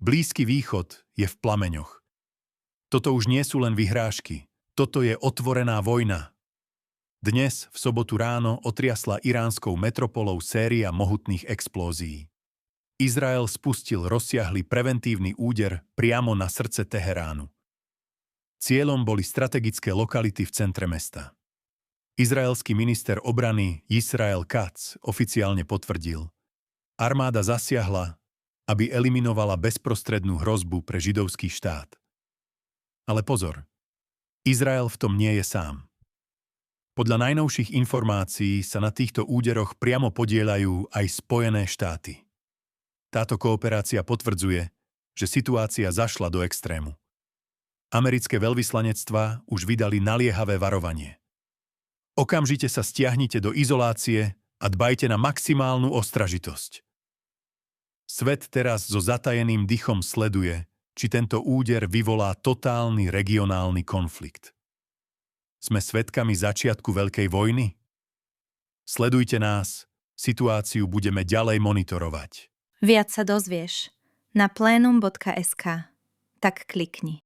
Blízky východ je v plameňoch. Toto už nie sú len vyhrážky. Toto je otvorená vojna. Dnes, v sobotu ráno, otriasla iránskou metropolou séria mohutných explózií. Izrael spustil rozsiahly preventívny úder priamo na srdce Teheránu. Cieľom boli strategické lokality v centre mesta. Izraelský minister obrany Yisrael Katz oficiálne potvrdil: armáda zasiahla, aby eliminovala bezprostrednú hrozbu pre židovský štát. Ale pozor, Izrael v tom nie je sám. Podľa najnovších informácií sa na týchto úderoch priamo podieľajú aj Spojené štáty. Táto kooperácia potvrdzuje, že situácia zašla do extrému. Americké veľvyslanectvá už vydali naliehavé varovanie. Okamžite sa stiahnite do izolácie a dbajte na maximálnu ostražitosť. Svet teraz so zatajeným dychom sleduje, či tento úder vyvolá totálny regionálny konflikt. Sme svedkami začiatku veľkej vojny? Sledujte nás, situáciu budeme ďalej monitorovať. Viac sa dozvieš na plenum.sk. Tak klikni.